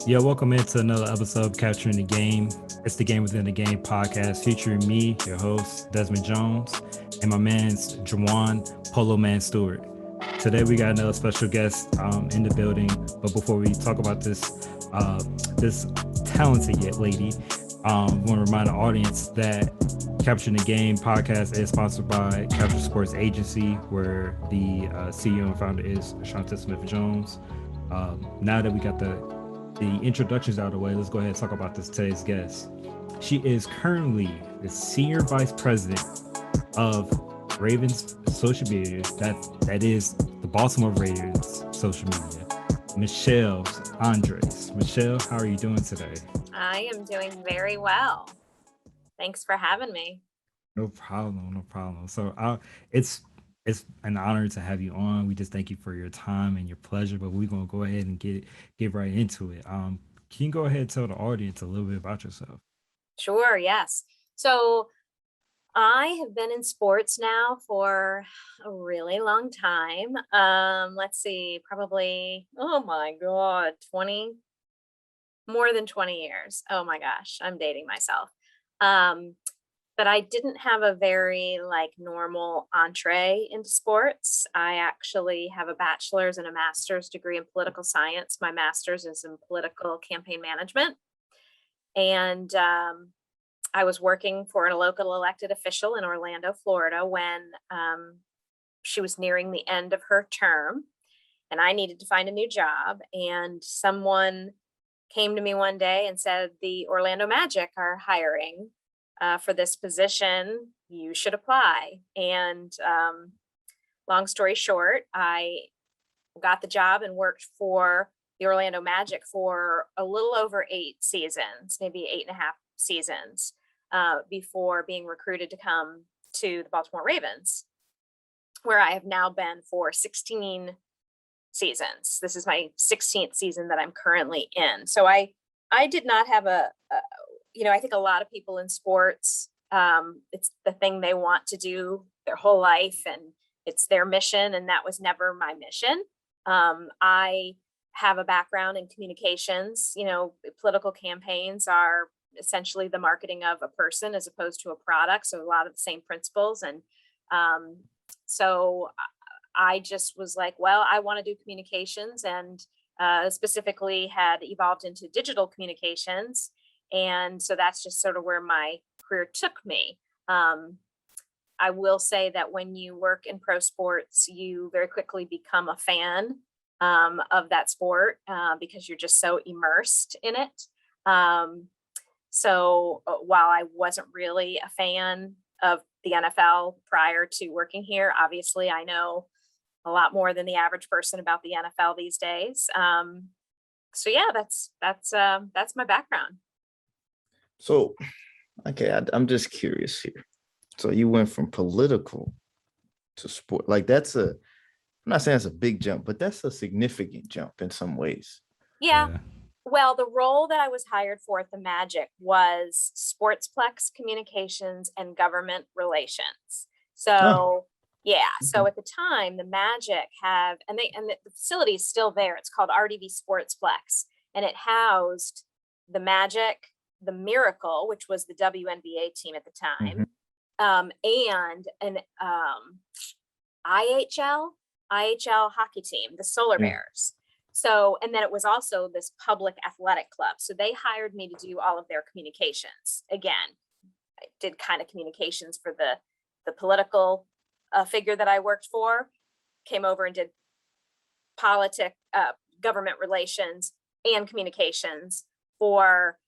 Yo, welcome into another episode of Capturing the Game. It's the Game Within the Game podcast featuring me, your host, Desmond Jones, and my man's Jawan Polo Man Stewart. Today we got another special guest in the building, but before we talk about this talented yet lady, I want to remind the audience that Capturing the Game podcast is sponsored by Capture Sports Agency, where the CEO and founder is Shanta Smith-Jones. Now that we got the introductions out of the way, let's go ahead and talk about today's guest. She is currently the Senior Vice President of Ravens social media. That is the Baltimore Ravens social media. Michelle Andres. Michelle, how are you doing today? I am doing very well. Thanks for having me. No problem. So it's an honor to have you on. We just thank you for your time and your pleasure, but we're gonna go ahead and get right into it. Can you go ahead and tell the audience a little bit about yourself? Sure, yes. So I have been in sports now for a really long time. Let's see, probably, oh my God, more than 20 years. Oh my gosh, I'm dating myself. But I didn't have a very normal entree into sports. I actually have a bachelor's and a master's degree in political science. My master's is in political campaign management. And I was working for a local elected official in Orlando, Florida, when she was nearing the end of her term and I needed to find a new job. And someone came to me one day and said, the Orlando Magic are hiring for this position, you should apply. And long story short, I got the job and worked for the Orlando Magic for a little over 8 seasons, maybe 8.5 seasons, before being recruited to come to the Baltimore Ravens, where I have now been for 16 seasons. This is my 16th season that I'm currently in. So I did not have I think a lot of people in sports, it's the thing they want to do their whole life and it's their mission. And that was never my mission. I have a background in communications. Political campaigns are essentially the marketing of a person as opposed to a product. So a lot of the same principles. And so I just was like, well, I want to do communications, and specifically had evolved into digital communications. And so that's just sort of where my career took me. I will say that when you work in pro sports, you very quickly become a fan of that sport because you're just so immersed in it. So while I wasn't really a fan of the NFL prior to working here, obviously I know a lot more than the average person about the NFL these days. So yeah, that's my background. So, okay, I'm just curious here. So you went from political to sport. I'm not saying it's a big jump, but that's a significant jump in some ways. Yeah. Well, the role that I was hired for at the Magic was Sportsplex Communications and Government Relations. So, So at the time, the Magic and the facility is still there. It's called RDV Sportsplex, and it housed the Magic, the Miracle, which was the WNBA team at the time, and an IHL hockey team, the Solar Bears. So, and then it was also this public athletic club. So they hired me to do all of their communications. Again, I did kind of communications for the political figure that I worked for, came over and did government relations and communications for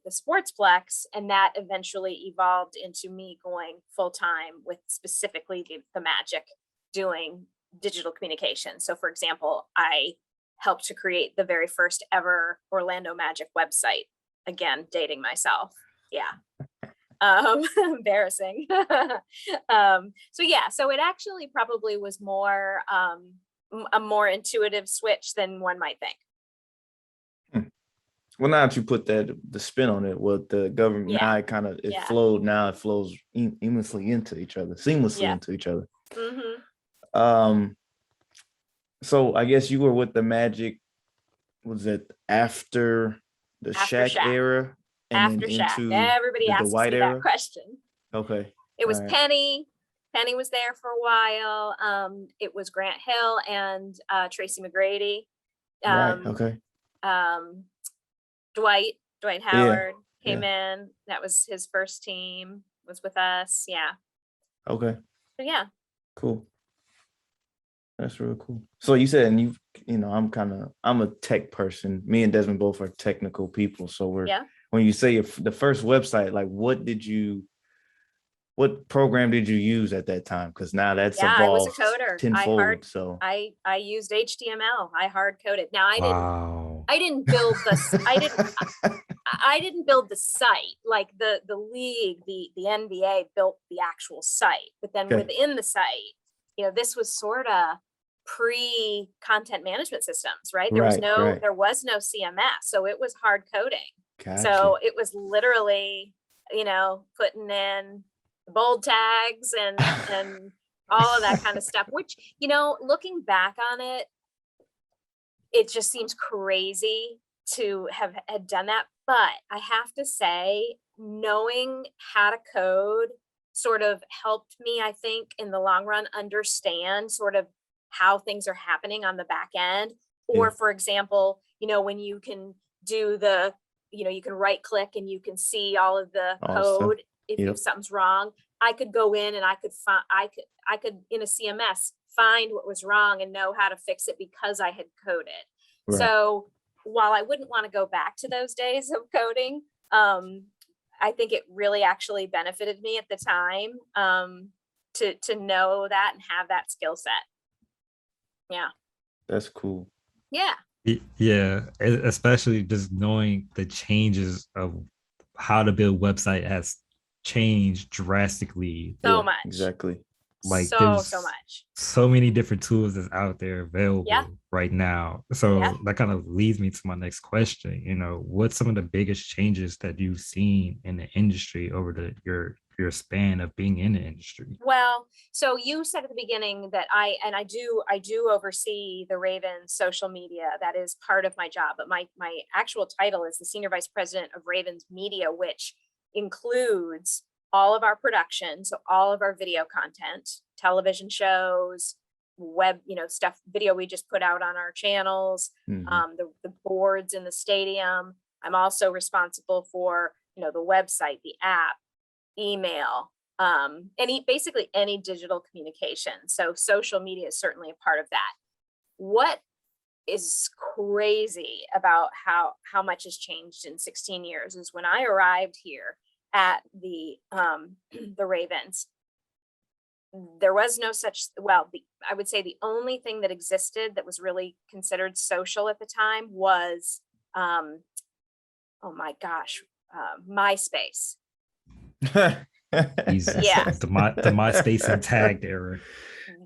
the Sportsplex, and that eventually evolved into me going full-time with specifically the Magic doing digital communication. So for example, I helped to create the very first ever Orlando Magic website. Again, dating myself. Yeah. Embarrassing. So it actually probably was more a more intuitive switch than one might think. Well, now that you put the spin on it, with the government, now it flowed. Now it flows seamlessly into each other. Mm-hmm. So I guess you were with the Magic. Was it after the After Shaq Shaq. era and After then Shaq. into Everybody the asks Dwight me era? that question. Okay. It was All right. Penny. Penny was there for a while. It was Grant Hill and Tracy McGrady. Right. Okay. Dwight Howard came in. That was his first team, was with us. Yeah. Okay. So yeah. Cool. That's really cool. So you said, and you know, I'm a tech person. Me and Desmond both are technical people. So when you say the first website, like what program did you use at that time? Because now that's I was a evolved coder. tenfold. So I used HTML. I hard coded. Now Wow. I didn't build this. I didn't build the site. Like the league, the NBA built the actual site, but then within the site, you know, this was sort of pre-content management systems, right? There was no CMS, so it was hard coding. Gotcha. So it was literally, you know, putting in bold tags and all of that kind of stuff, which, you know, looking back on it, it just seems crazy to have had done that. But I have to say, knowing how to code sort of helped me, I think, in the long run, understand sort of how things are happening on the back end. Or for example, you know, when you can do you can right click and you can see all of the code. If something's wrong, I could go in and I could in a CMS find what was wrong and know how to fix it because I had coded. Right. So while I wouldn't want to go back to those days of coding, I think it really actually benefited me at the time to know that and have that skill set. Yeah. That's cool. Yeah. Yeah, especially just knowing the changes of how to build website has changed drastically. So much. Exactly. Like so much. So many different tools that's out there available right now. So that kind of leads me to my next question. You know, what's some of the biggest changes that you've seen in the industry over your span of being in the industry? Well, so you said at the beginning that I do oversee the Ravens social media. That is part of my job, but my actual title is the Senior Vice President of Ravens Media, which includes all of our production, so all of our video content, television shows, web, you know, stuff, video we just put out on our channels, the boards in the stadium. I'm also responsible for, you know, the website, the app, email, basically any digital communication. So social media is certainly a part of that. What is crazy about how much has changed in 16 years is when I arrived here at the Ravens, there was no such, I would say the only thing that existed that was really considered social at the time was, MySpace. Jesus. The MySpace and tagged era.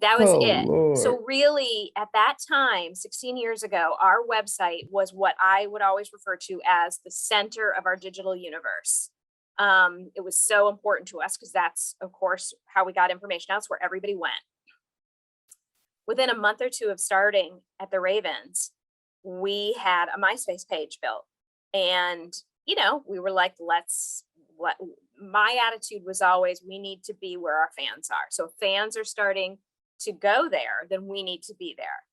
That was it. Lord. So really, at that time, 16 years ago, our website was what I would always refer to as the center of our digital universe. It was so important to us because that's, of course, how we got information out. It's where everybody went. Within a month or two of starting at the Ravens, we had a MySpace page built. And, you know, we were like, my attitude was always, we need to be where our fans are. So if fans are starting to go there, then we need to be there.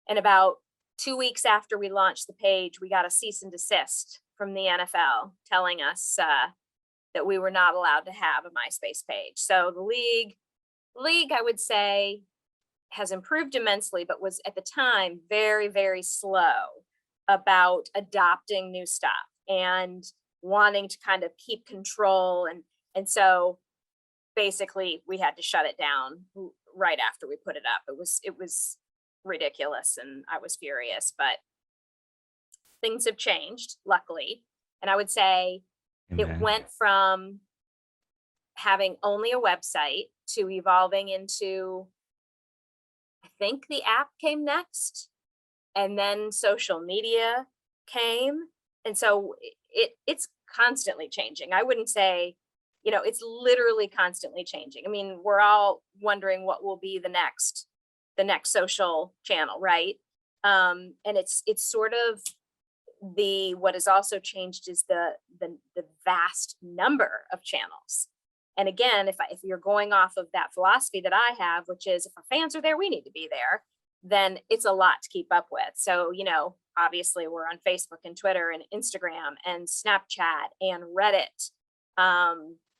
And about 2 weeks after we launched the page, we got a cease and desist from the NFL telling us that we were not allowed to have a MySpace page. So the league, I would say, has improved immensely, but was at the time very, very slow about adopting new stuff and wanting to kind of keep control. And so basically we had to shut it down right after we put it up. It was ridiculous and I was furious, but things have changed, luckily. And I would say it went from having only a website to evolving into, I think the app came next, and then social media came. And so it's constantly changing. I wouldn't say, you know, it's literally constantly changing. I mean, we're all wondering what will be the next social channel, right? And it's sort of what has also changed is the vast number of channels. And again, if you're going off of that philosophy that I have, which is if our fans are there, we need to be there, then it's a lot to keep up with. So, obviously we're on Facebook and Twitter and Instagram and Snapchat and Reddit.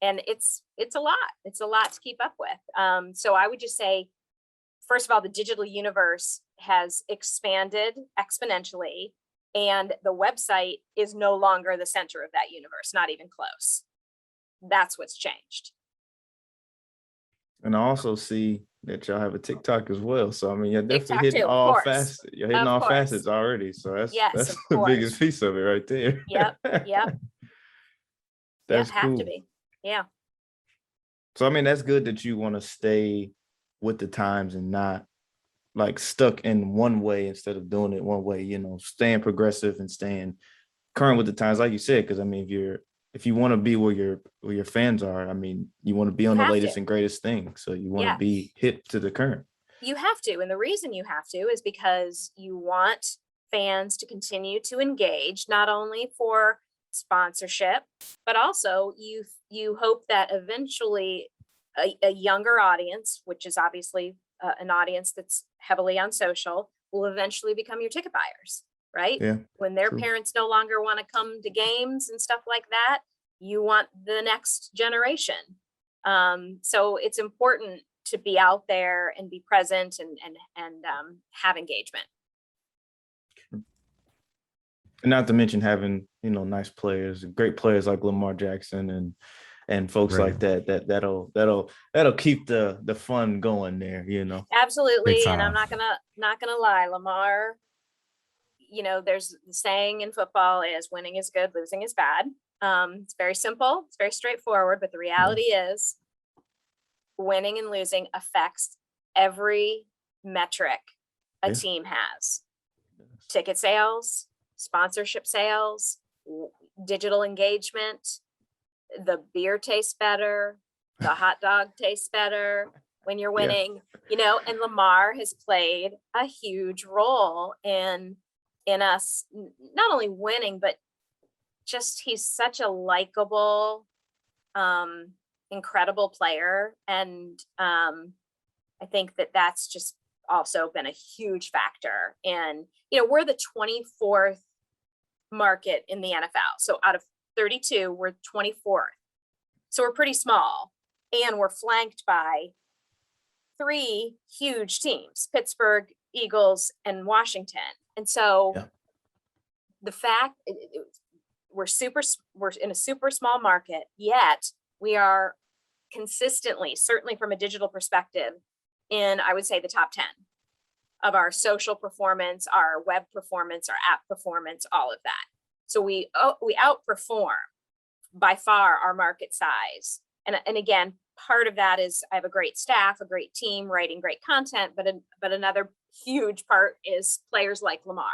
And it's a lot. It's a lot to keep up with. So I would just say, first of all, the digital universe has expanded exponentially, and the website is no longer the center of that universe, not even close. That's what's changed. And I also see that y'all have a TikTok as well. So I mean, you're definitely TikTok hitting too, of all course. facets. You're hitting Of all course. facets already. So that's Yes, of the course. biggest piece of it right there. Yep. That's have cool. to be. Yeah. So I mean, that's good that you want to stay with the times and not like stuck in one way instead of doing it one way, staying progressive and staying current with the times, like you said, because I mean, if you want to be where your fans are, I mean, you want to be on the latest and greatest thing. So you want to be hip to the current. You have to. And the reason you have to is because you want fans to continue to engage, not only for sponsorship, but also you hope that eventually a younger audience, which is obviously an audience that's heavily on social, will eventually become your ticket buyers, right? Yeah, when their parents no longer want to come to games and stuff like that, you want the next generation. So it's important to be out there and be present and have engagement. And not to mention having, nice players, great players like Lamar Jackson and folks like that'll keep the fun going there, Absolutely. And I'm not gonna lie, Lamar, there's the saying in football is winning is good, losing is bad. It's very simple, it's very straightforward, but the reality is winning and losing affects every metric a team has. Ticket sales, sponsorship sales, digital engagement, the beer tastes better, the hot dog tastes better when you're winning, and Lamar has played a huge role in us not only winning, but just he's such a likable, incredible player. And I think that's just also been a huge factor. And, we're the 24th market in the NFL. So out of 32, we're 24th. So we're pretty small, and we're flanked by 3 huge teams, Pittsburgh, Eagles, and Washington. And so the fact we're in a super small market, yet we are consistently, certainly from a digital perspective, in, I would say, the top 10 of our social performance, our web performance, our app performance, all of that. So we outperform by far our market size. And again, part of that is I have a great staff, a great team writing great content, but another huge part is players like Lamar,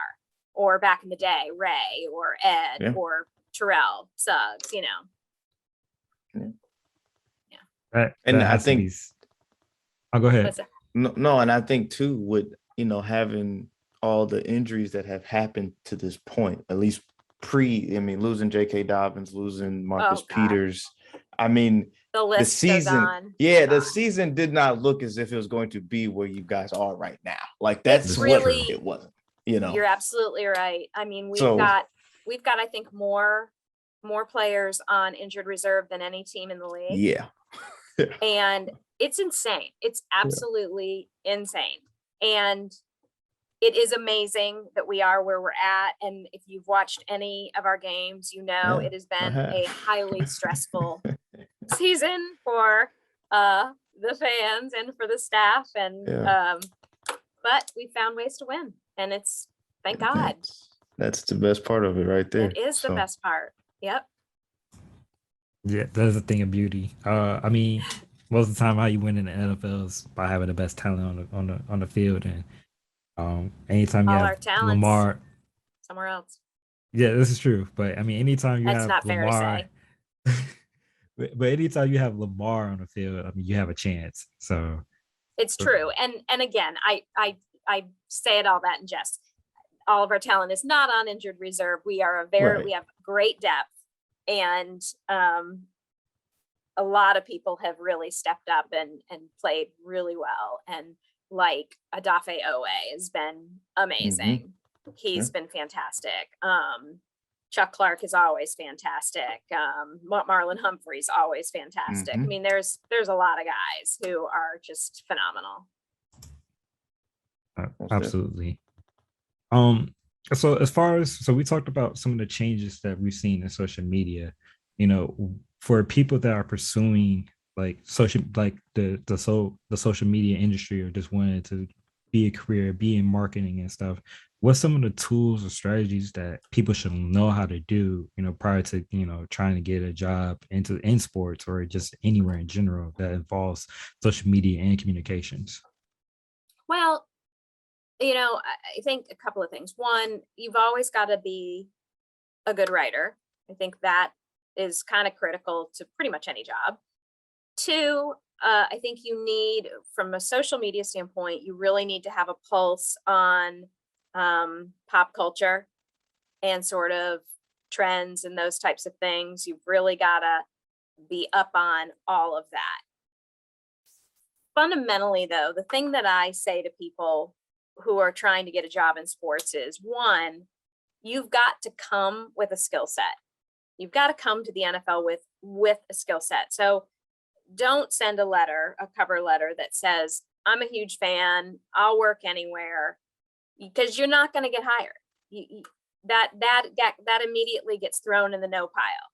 or back in the day, Ray or Ed or Terrell Suggs, And I think I'll go ahead. No, and I think too, with having all the injuries that have happened to this point, at least losing J.K. Dobbins, losing Marcus Peters. I mean, the season, goes on. The season did not look as if it was going to be where you guys are right now. Like that's really what it wasn't. You're absolutely right. I mean, we've got I think more players on injured reserve than any team in the league. Yeah. And it's insane. It's absolutely insane. And it is amazing that we are where we're at. And if you've watched any of our games, it has been a highly stressful season for the fans and for the staff. And but we found ways to win. And it's, thank God. That's the best part of it right there. It is the best part. Yep. Yeah, that's the thing of beauty. I mean, most of the time how you win in the NFL is by having the best talent on the field. And anytime you have Lamar somewhere else. Yeah, this is true. But I mean, anytime you That's have not Lamar, fair to say. but anytime you have Lamar on the field, I mean, you have a chance. So it's true. And again, I say it all that in jest. all of our talent is not on injured reserve. We are we have great depth, and a lot of people have really stepped up and played really well. And like Adafe Owe has been amazing. He's been fantastic. Chuck Clark is always fantastic. Marlon Humphrey's always fantastic. I mean, there's a lot of guys who are just phenomenal. Absolutely. So as far as, so we talked about some of the changes that we've seen in social media, you know, for people that are pursuing like social, like the social media industry, or just wanted to be a career, be in marketing and stuff. What's some of the tools or strategies that people should know how to do, you know, prior to, you know, trying to get a job in sports or just anywhere in general that involves social media and communications? Well, you know, I think a couple of things. One, you've always got to be a good writer. I think that is kind of critical to pretty much any job. Two, I think you need, from a social media standpoint, you really need to have a pulse on pop culture and sort of trends and those types of things. You've really got to be up on all of that. Fundamentally, though, the thing that I say to people who are trying to get a job in sports is, one, you've got to come with a skill set. You've got to come to the NFL with a skill set. So don't send a cover letter that says, I'm a huge fan, I'll work anywhere, because you're not going to get hired. That immediately gets thrown in the no pile.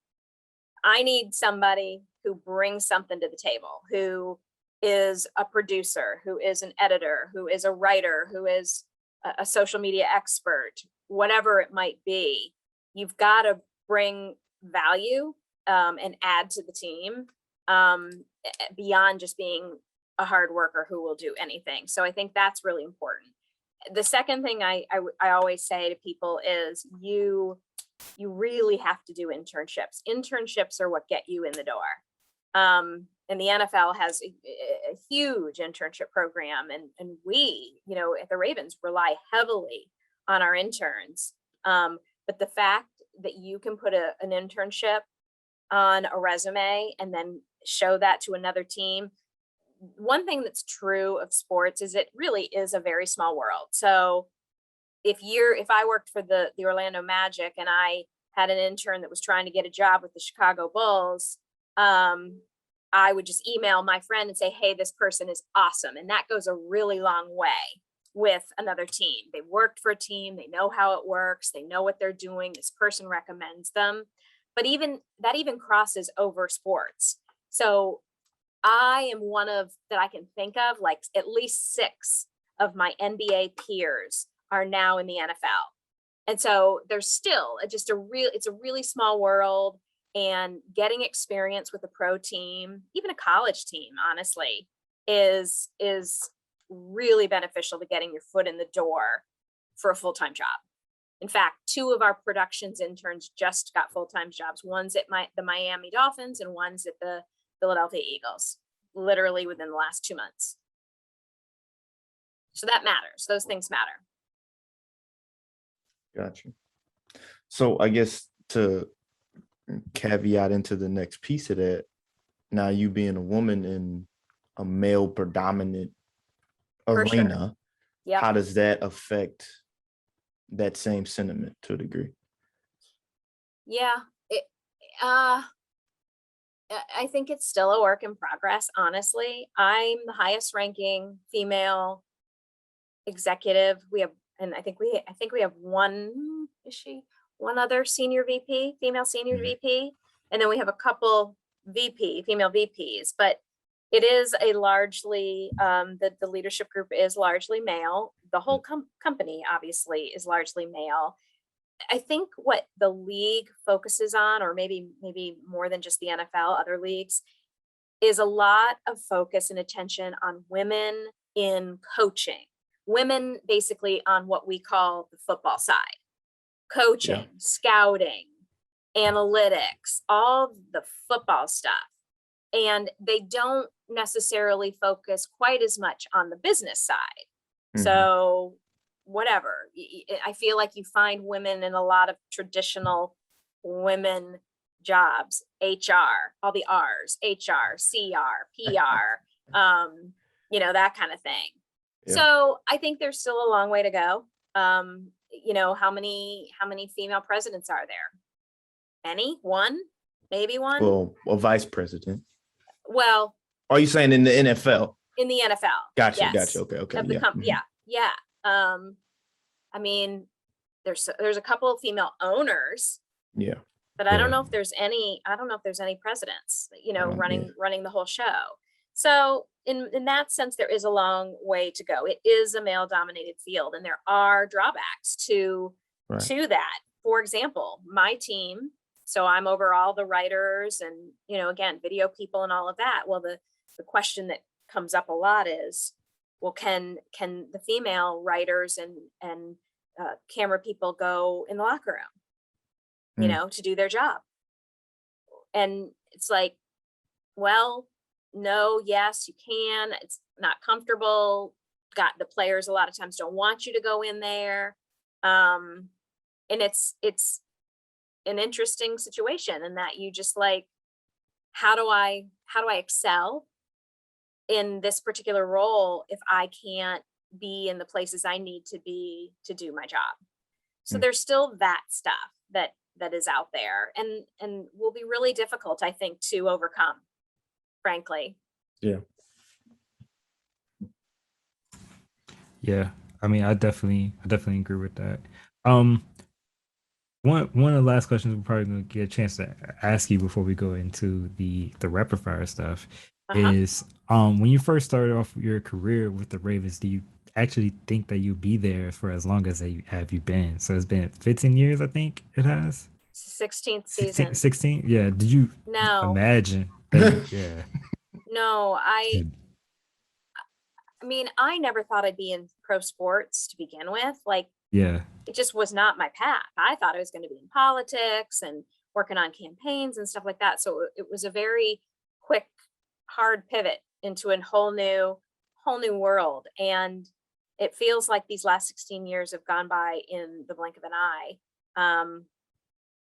I need somebody who brings something to the table, who is a producer, who is an editor, who is a writer, who is a social media expert, whatever it might be. You've got to bring value and add to the team beyond just being a hard worker who will do anything. So I think that's really important. The second thing I always say to people is you really have to do internships. Internships are what get you in the door. And the NFL has a huge internship program, and we, you know, at the Ravens rely heavily on our interns. But the fact that you can put an internship on a resume and then show that to another team. One thing that's true of sports is it really is a very small world. So if I worked for the Orlando Magic and I had an intern that was trying to get a job with the Chicago Bulls, I would just email my friend and say, hey, this person is awesome. And that goes a really long way with another team. They worked for a team, they know how it works, they know what they're doing, this person recommends them. But that even crosses over sports. So I am one of, that I can think of, like at least 6 of my NBA peers are now in the NFL. And so there's still it's a really small world, and getting experience with a pro team, even a college team, honestly, is really beneficial to getting your foot in the door for a full-time job. In fact, 2 of our productions interns just got full-time jobs. One's at the Miami Dolphins and one's at the Philadelphia Eagles, literally within the last 2 months. So that matters. Those things matter. Gotcha. So I guess to caveat into the next piece of that, now you being a woman in a male predominant arena, sure. Yep. How does that affect that same sentiment to a degree? Yeah, I think it's still a work in progress, honestly. I'm the highest ranking female executive. I think we have one other senior VP, female senior VP, and then we have a couple female VPs, but it is a largely, the leadership group is largely male. The whole company obviously is largely male. I think what the league focuses on, or maybe more than just the NFL, other leagues, is a lot of focus and attention on women in coaching, women basically on what we call the football side, coaching, scouting, analytics, all the football stuff. And they don't necessarily focus quite as much on the business side. So whatever. I feel like you find women in a lot of traditional women jobs, HR, all the R's, HR, CR, PR, that kind of thing. Yeah. So I think there's still a long way to go. How many female presidents are there? Any? One? Maybe one? Well, a vice president. Well, are you saying in the NFL? In the NFL. Gotcha. Yes. Gotcha. Okay. Of the yeah. I mean, there's a couple of female owners. Yeah. But I don't know if there's any presidents, running the whole show. So in that sense, there is a long way to go. It is a male dominated field, and there are drawbacks to that. For example, my team, so I'm over all the writers and, again, video people and all of that. Well, the question that comes up a lot is, well, can the female writers and camera people go in the locker room, to do their job? And it's like, well, no, yes, you can. It's not comfortable. The players a lot of times don't want you to go in there. And it's an interesting situation in that you just like, how do I excel in this particular role if I can't be in the places I need to be to do my job? So there's still that stuff that is out there and will be really difficult, I think, to overcome, frankly. Yeah. I mean, I definitely agree with that. One of the last questions we're probably gonna get a chance to ask you before we go into the rapid fire stuff is when you first started off your career with the Ravens, do you actually think that you'll be there for as long as have you been? So it's been 15 years, I think it has. 16th season. 16? Yeah. Did you imagine that? Yeah. No, I mean, I never thought I'd be in pro sports to begin with. Like, yeah, it just was not my path. I thought I was going to be in politics and working on campaigns and stuff like that. So it was a very quick, hard pivot into a whole new world. And it feels like these last 16 years have gone by in the blink of an eye.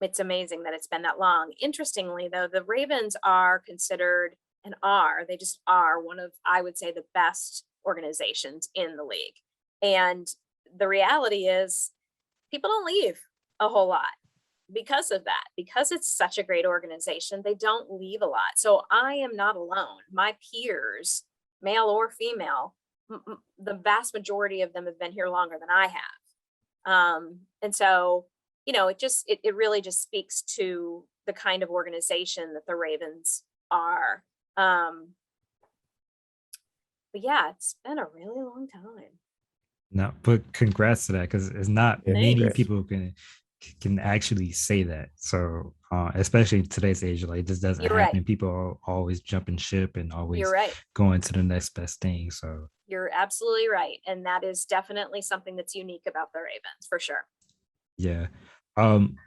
It's amazing that it's been that long. Interestingly, though, the Ravens are considered they just are one of, I would say, the best organizations in the league. And the reality is people don't leave a whole lot because of that, because it's such a great organization. They don't leave a lot. So I am not alone. My peers, male or female, the vast majority of them have been here longer than I have. And so, it really just speaks to the kind of organization that the Ravens are. But yeah, it's been a really long time. No, but congrats to that, because it's not many people can actually say that. So especially in today's age, like this doesn't happen. Right. People are always jumping ship and always going to the next best thing. So you're absolutely right. And that is definitely something that's unique about the Ravens, for sure. Yeah.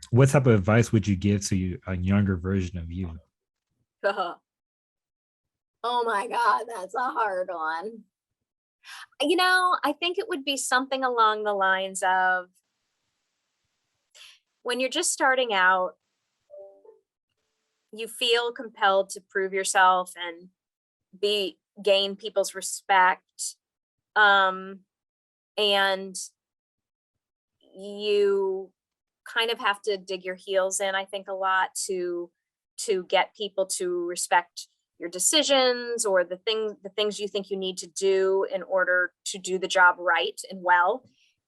What type of advice would you give to a younger version of you? Oh my God, that's a hard one. I think it would be something along the lines of, when you're just starting out, you feel compelled to prove yourself and gain people's respect. And you kind of have to dig your heels in, I think, a lot to get people to respect your decisions or the things you think you need to do in order to do the job right and well.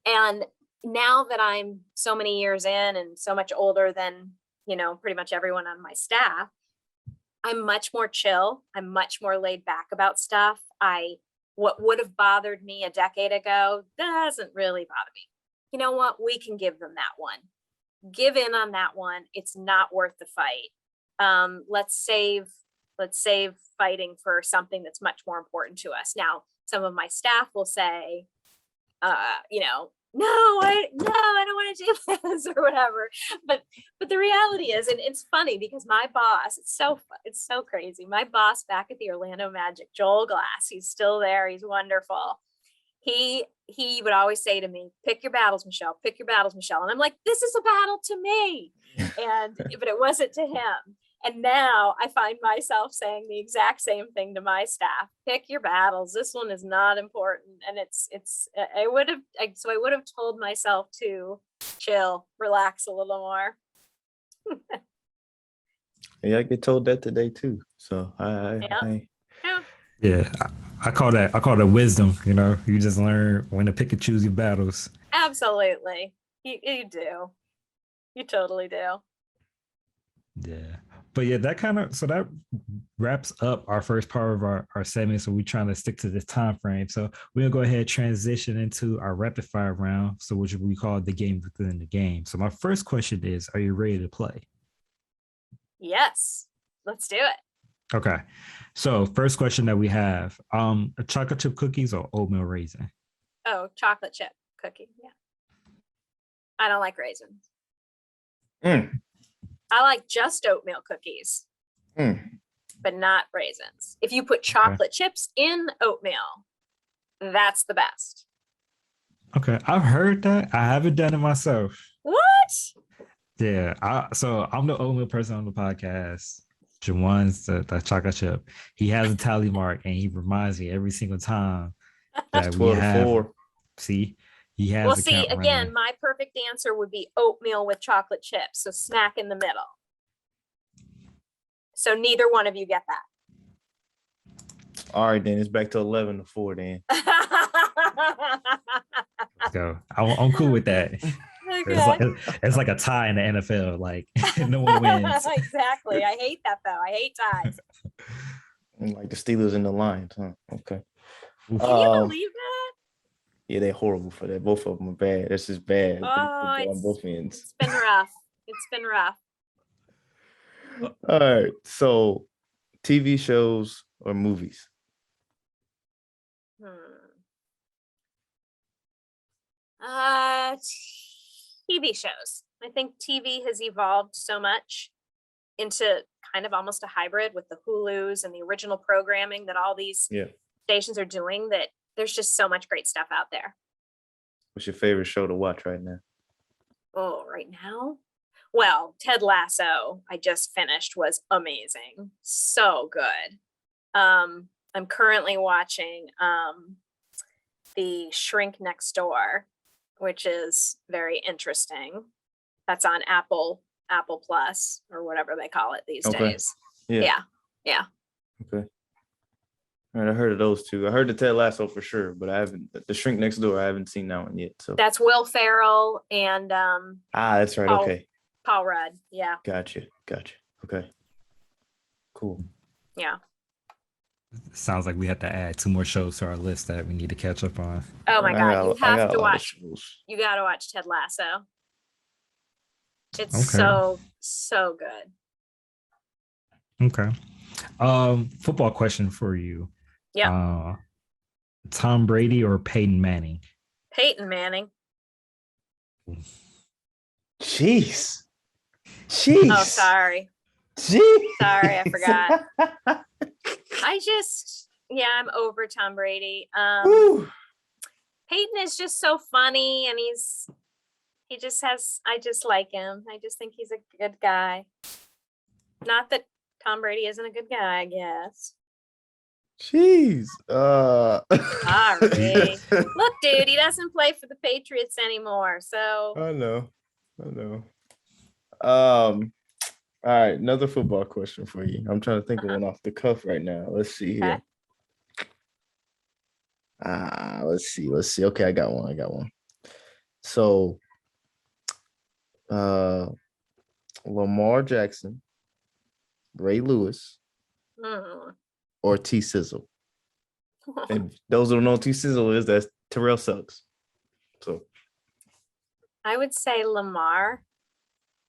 And now that I'm so many years in and so much older than, pretty much everyone on my staff, I'm much more chill. I'm much more laid back about stuff. What would have bothered me a decade ago doesn't really bother me. You know what? We can give them that one. Give in on that one. It's not worth the fight. Let's save fighting for something that's much more important to us. Now, some of my staff will say, no, I don't want to do this or whatever. But the reality is, and it's funny because my boss, it's so crazy. My boss back at the Orlando Magic, Joel Glass, he's still there. He's wonderful. he would always say to me, pick your battles, Michelle, pick your battles, Michelle. And I'm like, this is a battle to me. But it wasn't to him. And now I find myself saying the exact same thing to my staff. Pick your battles. This one is not important. And I would have told myself to chill, relax a little more. Yeah, I get told that today too. So Yeah, I call that wisdom. You just learn when to pick and choose your battles. Absolutely. You do. You totally do. Yeah. But yeah, that wraps up our first part of our segment. So we're trying to stick to this time frame. So we'll go ahead and transition into our rapid fire round. So which we call the game within the game. So my first question is, are you ready to play? Yes. Let's do it. Okay. So first question that we have, chocolate chip cookies or oatmeal raisin? Oh, chocolate chip cookie. Yeah. I don't like raisins. I like just oatmeal cookies, but not raisins. If you put chocolate chips in oatmeal, that's the best. Okay. I've heard that. I haven't done it myself. What? Yeah. So I'm the oatmeal person on the podcast. Jawan's the chocolate chip. He has a tally mark and he reminds me every single time that we have. See, he has. Well, see, again, my perfect answer would be oatmeal with chocolate chips. So smack in the middle. So neither one of you get that. All right, then it's back to 11-4 then. Let's go. I'm cool with that. Okay. It's like a tie in the NFL. Like no one wins. Exactly. I hate that though. I hate ties. Like the Steelers and the Lions, huh? Okay. Can you believe that? Yeah, they're horrible for that. Both of them are bad. This is bad. On both ends. It's been rough. It's been rough. All right. So TV shows or movies? TV shows. I think TV has evolved so much into kind of almost a hybrid with the Hulus and the original programming that all these stations are doing, that there's just so much great stuff out there. What's your favorite show to watch right now? Oh, right now? Well, Ted Lasso, I just finished, was amazing. So good. I'm currently watching The Shrink Next Door, which is very interesting. That's on Apple Plus or whatever they call it these days. Yeah. Okay. All right, I heard of those two. I heard the Ted Lasso for sure, but I haven't. The Shrink Next Door, I haven't seen that one yet. So that's Will Ferrell and that's right. Paul Rudd. Yeah. Gotcha. Okay. Cool. Yeah. Sounds like we have to add 2 more shows to our list that we need to catch up on. Oh my God. You have to watch. You got to watch Ted Lasso. It's so good. Okay. Football question for you. Yeah. Tom Brady or Peyton Manning? Peyton Manning. Jeez. Oh, sorry. Jeez. Sorry, I forgot. I'm over Tom Brady. Peyton is just so funny, and I just like him. I just think he's a good guy. Not that Tom Brady isn't a good guy, I guess. Jeez. Sorry. Look, dude, he doesn't play for the Patriots anymore. So I know. All right, another football question for you. I'm trying to think of one off the cuff right now. Let's see here. Let's see. Okay, I got one. So Lamar Jackson, Ray Lewis, or T Sizzle. And those who don't know what T Sizzle is, that's Terrell Suggs. So I would say Lamar.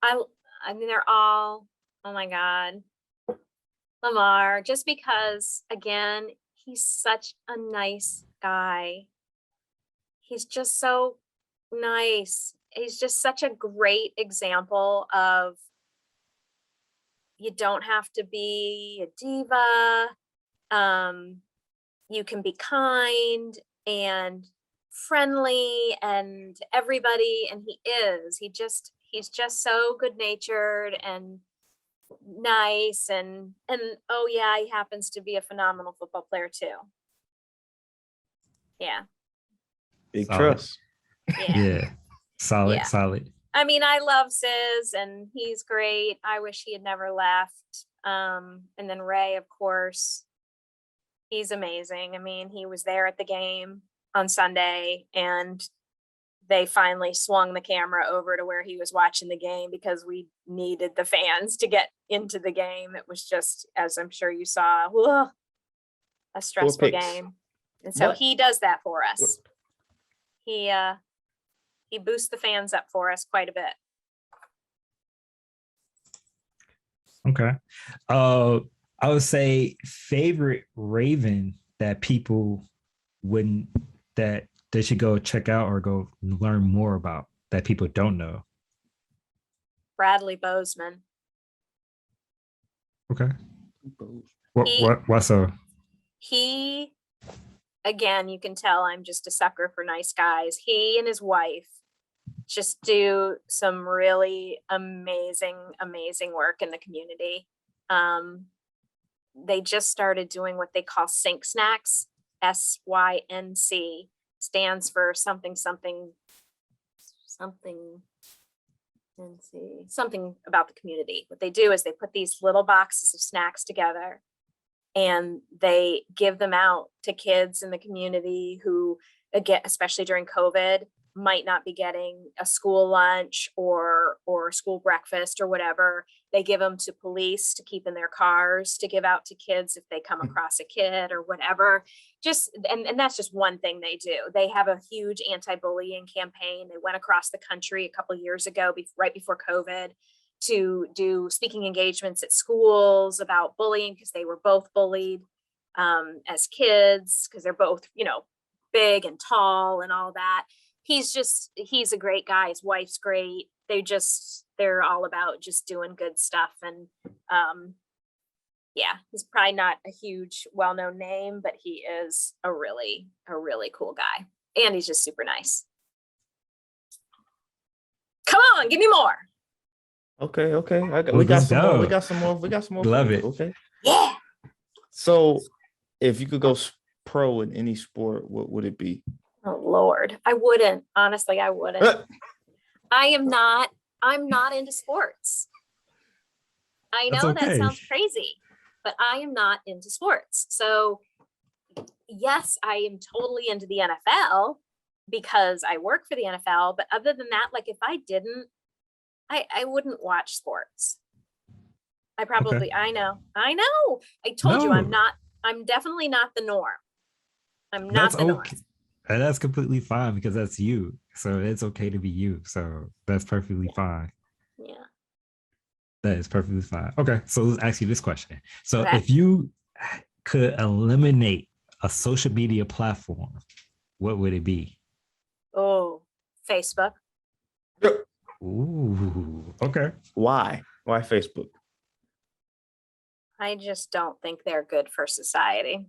I mean, they're all, oh my God. Lamar, just because, again, he's such a nice guy. He's just so nice. He's just such a great example of you don't have to be a diva. You can be kind, and friendly and everybody, and he's just so good natured and nice, and oh yeah, he happens to be a phenomenal football player too. Yeah. Big Solid. trust. Yeah. Solid, Yeah. solid. I mean, I love Sis and he's great. I wish he had never left. And then Ray, of course, he's amazing. I mean, he was there at the game on Sunday, and they finally swung the camera over to where he was watching the game because we needed the fans to get into the game. It was just, as I'm sure you saw, a stressful picks. game. And so What? he does that for us. He boosts the fans up for us quite a bit. Okay. I would say favorite Raven that people wouldn't, that they should go check out or go learn more about that people don't know. Bradley Bozeman. Okay. He- Why so? He, again, you can tell I'm just a sucker for nice guys. He and his wife just do some really amazing work in the community. They just started doing what they call Sync Snacks. SYNC stands for something about the community. What they do is they put these little boxes of snacks together and they give them out to kids in the community who, again, especially during COVID, might not be getting a school lunch or school breakfast or whatever. They give them to police to keep in their cars to give out to kids if they come across a kid or whatever. And that's just one thing they do. They have a huge anti-bullying campaign. They went across the country a couple of years ago, right before COVID, to do speaking engagements at schools about bullying, because they were both bullied as kids, because they're both, big and tall and all that. He's a great guy. His wife's great. They're all about just doing good stuff. And he's probably not a huge well-known name, but he is a really cool guy. And he's just super nice. Come on, give me more. Okay. We got some more. We got some more. Love it. Okay. Yeah. So if you could go pro in any sport, what would it be? Oh Lord, I wouldn't. Honestly, I wouldn't. I'm not into sports. I know that sounds crazy, but I am not into sports. So yes, I am totally into the NFL because I work for the NFL. But other than that, like if I didn't, I wouldn't watch sports. I know. I told you I'm definitely not the norm. I'm not the norm. And that's completely fine because that's you. So it's okay to be you. So that's perfectly fine. Yeah. That is perfectly fine. Okay. So let's ask you this question. So if you could eliminate a social media platform, what would it be? Oh, Facebook. Ooh, okay. Why Facebook? I just don't think they're good for society.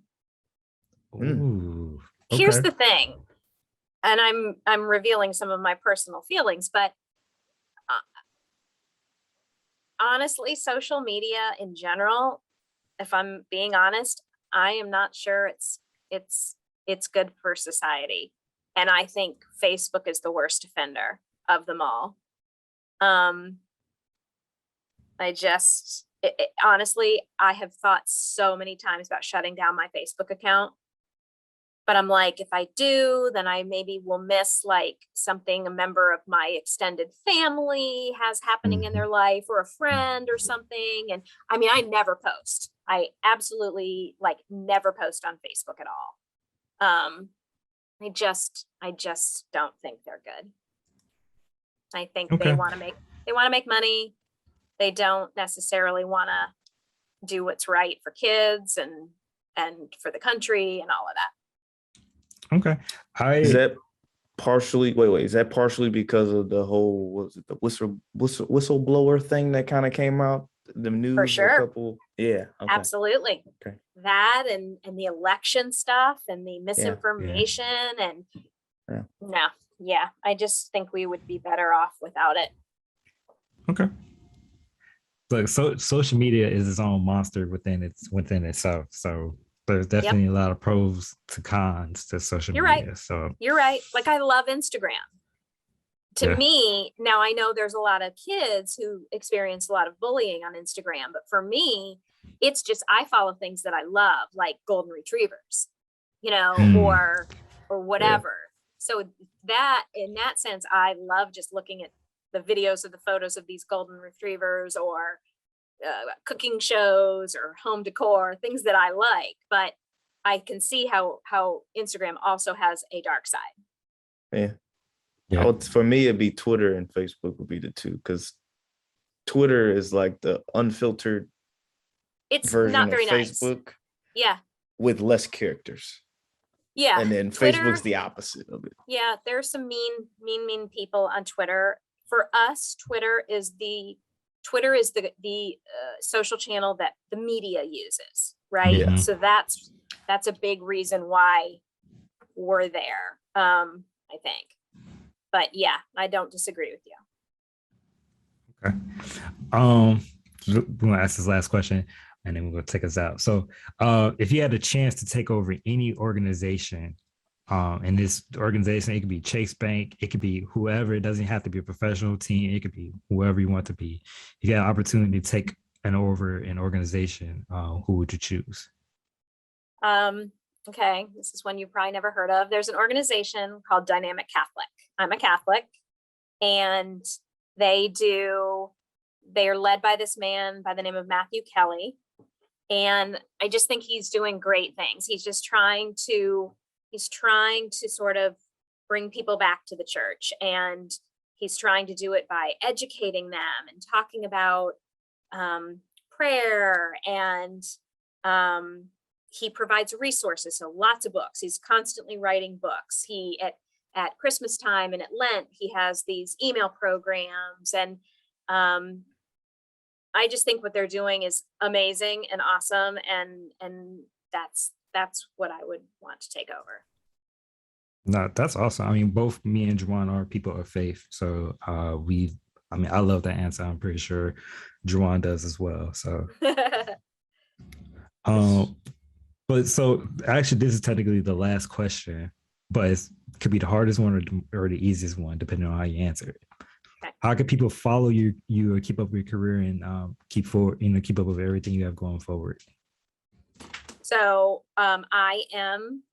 Ooh. Okay. Here's the thing, and I'm revealing some of my personal feelings, but honestly, social media in general, if I'm being honest, I am not sure it's good for society. And I think Facebook is the worst offender of them all. Honestly, I have thought so many times about shutting down my Facebook account. But I'm like, if I do, then I maybe will miss like something a member of my extended family has happening in their life, or a friend or something. And I mean, I never post. I absolutely never post on Facebook at all. I just don't think they're good. I think they want to make money. They don't necessarily want to do what's right for kids and for the country and all of that. Okay. Is that partially is that partially because of the whole the whistleblower thing that kind of came out, the news? For sure. Okay. Absolutely. Okay. That and the election stuff and the misinformation and No, yeah, I just think we would be better off without it. Okay. So social media is its own monster within itself. So there's definitely a lot of pros to cons to social You're media. right. So You're right. Like, I love Instagram. To Yeah. me, now I know there's a lot of kids who experience a lot of bullying on Instagram, but for me, it's just I follow things that I love, like golden retrievers, or whatever. So that, in that sense, I love just looking at the videos of the photos of these golden retrievers, or cooking shows, or home decor, things that I like. But I can see how Instagram also has a dark side. Yeah. Yeah. For me, it'd be Twitter and Facebook would be the two, because Twitter is like the unfiltered It's version not of very nice. Facebook Yeah. with less characters. Yeah. And then Twitter, Facebook's the opposite of it. yeah, there's some mean people on Twitter. For us, Twitter is the social channel that the media uses, right? Yeah. So that's a big reason why we're there, I think. But yeah, I don't disagree with you. Okay. We're gonna ask this last question, and then we're gonna take us out. So, if you had a chance to take over any organization, and this organization, it could be Chase Bank, it could be whoever. It doesn't have to be a professional team. It could be whoever you want to be. If you had an opportunity to take over an organization, who would you choose? Okay, this is one you probably never heard of. There's an organization called Dynamic Catholic. I'm a Catholic, and they are led by this man by the name of Matthew Kelly. And I just think he's doing great things. He's trying to sort of bring people back to the church, and he's trying to do it by educating them and talking about prayer, and he provides resources, so lots of books. He's constantly writing books. He at Christmas time and at Lent, he has these email programs, and I just think what they're doing is amazing and awesome, and that's what I would want to take over. No, that's awesome. I mean, both me and Juwan are people of faith, so I love that answer. I'm pretty sure Juwan does as well. So, but so actually, this is technically the last question, but it could be the hardest one or the easiest one, depending on how you answer it. Okay. How can people follow you or keep up with your career and keep up with everything you have going forward? So I am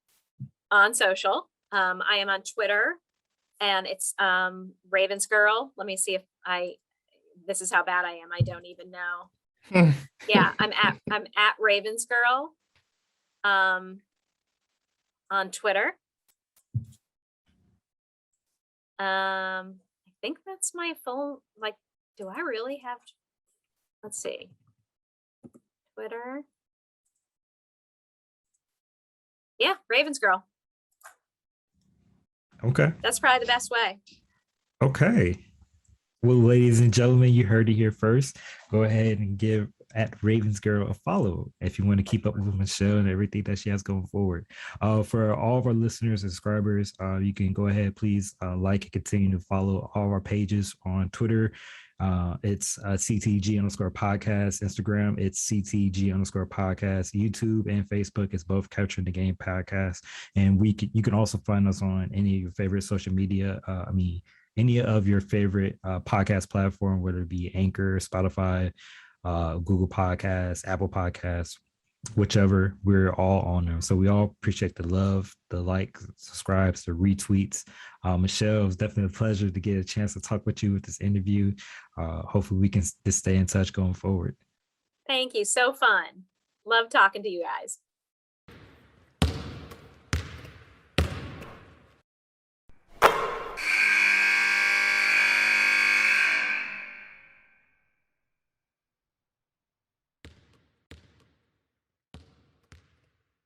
on social. I am on Twitter, and it's Ravens Girl. Let me see if this is how bad I am. I don't even know. Yeah, I'm at Ravens Girl on Twitter. I think that's my full, do I really have, let's see, Twitter. Yeah, Ravens Girl. Okay. That's probably the best way. Okay. Well, ladies and gentlemen, you heard it here first. Go ahead and give at Ravens Girl a follow if you want to keep up with Michelle and everything that she has going forward. For all of our listeners and subscribers, you can go ahead, please like and continue to follow all of our pages on Twitter. It's CTG_podcast. Instagram, it's CTG_podcast. YouTube and Facebook is both Capturing the Game podcast. And you can also find us on any of your favorite social media. Any of your favorite podcast platform, whether it be Anchor, Spotify, Google Podcasts, Apple Podcasts, whichever, we're all on them. So we all appreciate the love, the likes, subscribes, the retweets. Michelle, it was definitely a pleasure to get a chance to talk with you with this interview. Hopefully we can just stay in touch going forward. Thank you. So fun. Love talking to you guys.